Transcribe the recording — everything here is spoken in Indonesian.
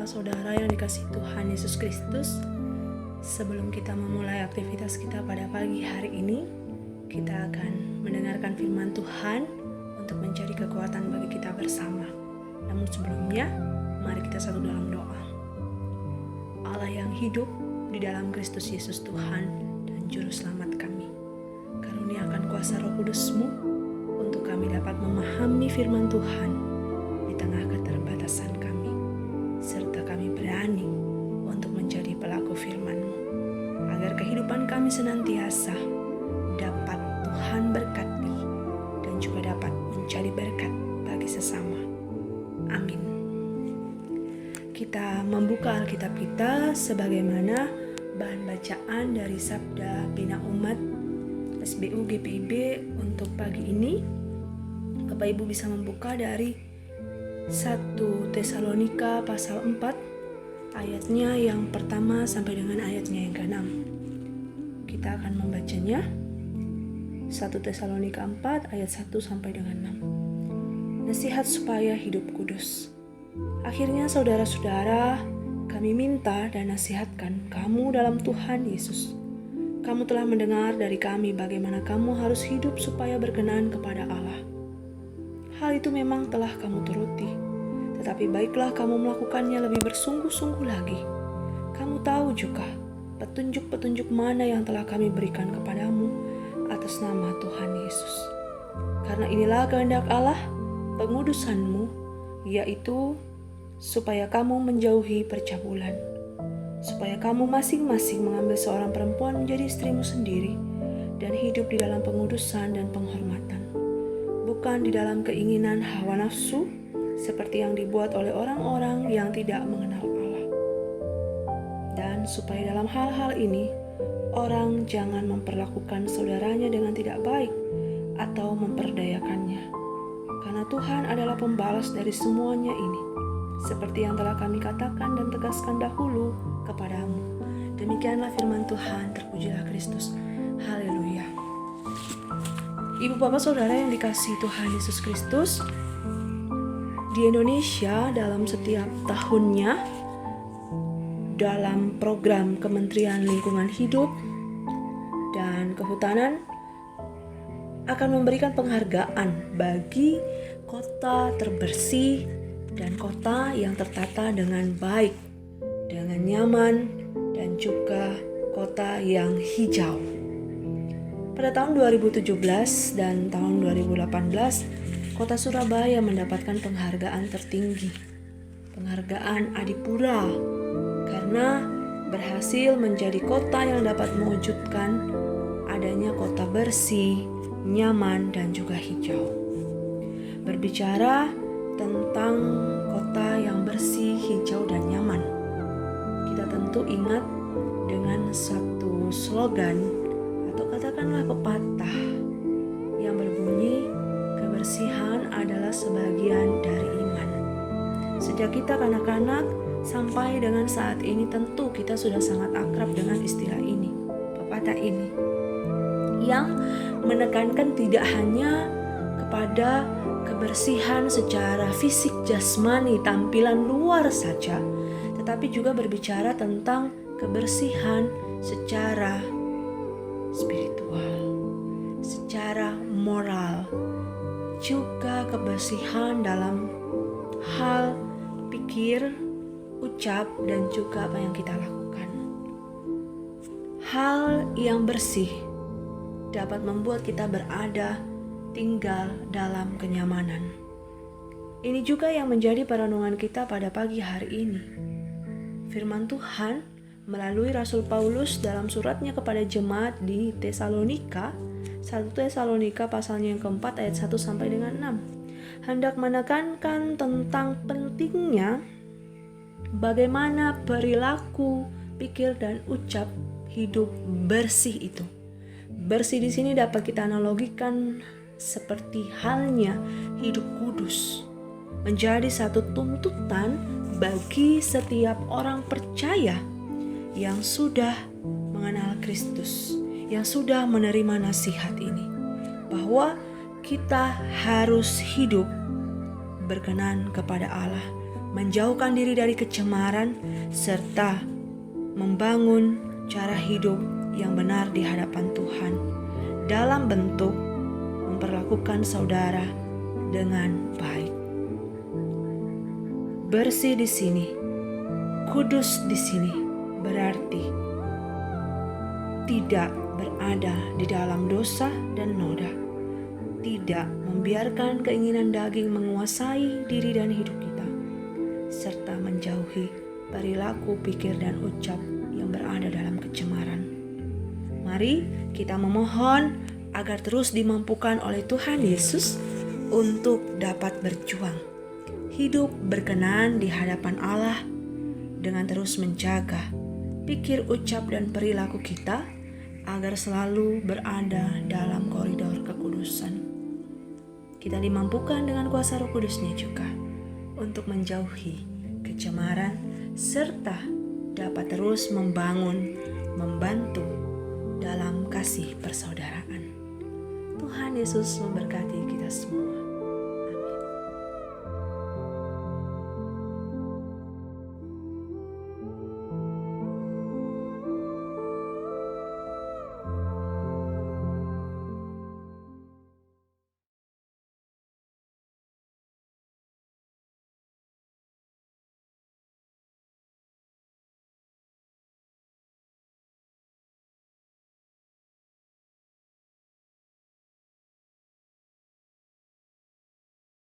Bapak Saudara yang dikasihi Tuhan Yesus Kristus, sebelum kita memulai aktivitas kita pada pagi hari ini, kita akan mendengarkan firman Tuhan untuk mencari kekuatan bagi kita bersama. Namun sebelumnya, mari kita satu dalam doa. Allah yang hidup di dalam Kristus Yesus Tuhan dan Juru Selamat kami, karuniakan kuasa Roh Kudus-Mu untuk kami dapat memahami firman Tuhan di tengah keterbatasan kami, serta kami berani untuk menjadi pelaku firman-Mu, agar kehidupan kami senantiasa dapat Tuhan berkati dan juga dapat menjadi berkat bagi sesama. Amin. Kita membuka Alkitab kita sebagaimana bahan bacaan dari Sabda Bina Umat SBU GPIB untuk pagi ini. Bapak Ibu bisa membuka dari 1 Tesalonika pasal 4 ayatnya yang pertama sampai dengan ayatnya yang ke-6. Kita akan membacanya. 1 Tesalonika 4 ayat 1 sampai dengan 6. Nasihat supaya hidup kudus. Akhirnya saudara-saudara, kami minta dan nasihatkan kamu dalam Tuhan Yesus. Kamu telah mendengar dari kami bagaimana kamu harus hidup supaya berkenan kepada Allah. Hal itu memang telah kamu turuti, tetapi baiklah kamu melakukannya lebih bersungguh-sungguh lagi. Kamu tahu juga petunjuk-petunjuk mana yang telah kami berikan kepadamu atas nama Tuhan Yesus. Karena inilah kehendak Allah, pengudusanmu, yaitu supaya kamu menjauhi percabulan, supaya kamu masing-masing mengambil seorang perempuan menjadi istrimu sendiri dan hidup di dalam pengudusan dan penghormatan, bukan di dalam keinginan hawa nafsu seperti yang dibuat oleh orang-orang yang tidak mengenal Allah. Dan supaya dalam hal-hal ini orang jangan memperlakukan saudaranya dengan tidak baik atau memperdayakannya, karena Tuhan adalah pembalas dari semuanya ini, seperti yang telah kami katakan dan tegaskan dahulu kepadamu. Demikianlah firman Tuhan, terpujilah Kristus. Haleluya. Ibu bapak saudara yang dikasihi Tuhan Yesus Kristus, di Indonesia dalam setiap tahunnya, dalam program Kementerian Lingkungan Hidup dan Kehutanan akan memberikan penghargaan bagi kota terbersih dan kota yang tertata dengan baik, dengan nyaman, dan juga kota yang hijau. Pada tahun 2017 dan tahun 2018, Kota Surabaya mendapatkan penghargaan tertinggi, penghargaan Adipura, karena berhasil menjadi kota yang dapat mewujudkan adanya kota bersih, nyaman, dan juga hijau. Berbicara tentang kota yang bersih, hijau, dan nyaman, kita tentu ingat dengan satu slogan atau katakanlah pepatah yang berbunyi, kebersihan adalah sebagian dari iman. Sejak kita kanak-kanak sampai dengan saat ini tentu kita sudah sangat akrab dengan istilah ini, pepatah ini, yang menekankan tidak hanya kepada kebersihan secara fisik jasmani, tampilan luar saja, tetapi juga berbicara tentang kebersihan secara spiritual, secara moral, juga kebersihan dalam hal pikir, ucap, dan juga apa yang kita lakukan. Hal yang bersih dapat membuat kita berada, tinggal dalam kenyamanan. Ini juga yang menjadi perenungan kita pada pagi hari ini. Firman Tuhan melalui Rasul Paulus dalam suratnya kepada jemaat di Tesalonika, 1 Tesalonika pasalnya yang keempat ayat 1 sampai dengan 6, hendak menekankan tentang pentingnya bagaimana perilaku, pikir, dan ucap hidup bersih itu. Bersih di sini dapat kita analogikan seperti halnya hidup kudus, menjadi satu tuntutan bagi setiap orang percaya yang sudah mengenal Kristus, yang sudah menerima nasihat ini, bahwa kita harus hidup berkenan kepada Allah, menjauhkan diri dari kecemaran, serta membangun cara hidup yang benar di hadapan Tuhan dalam bentuk memperlakukan saudara dengan baik. Bersih di sini, kudus di sini berarti tidak berada di dalam dosa dan noda, tidak membiarkan keinginan daging menguasai diri dan hidup kita, serta menjauhi perilaku, pikir, dan ucap yang berada dalam kecemaran. Mari kita memohon agar terus dimampukan oleh Tuhan Yesus untuk dapat berjuang, hidup berkenan di hadapan Allah dengan terus menjaga pikir, ucap, dan perilaku kita agar selalu berada dalam koridor kekudusan. Kita dimampukan dengan kuasa Roh Kudus-Nya juga untuk menjauhi kecemaran serta dapat terus membangun, membantu dalam kasih persaudaraan. Tuhan Yesus memberkati kita semua.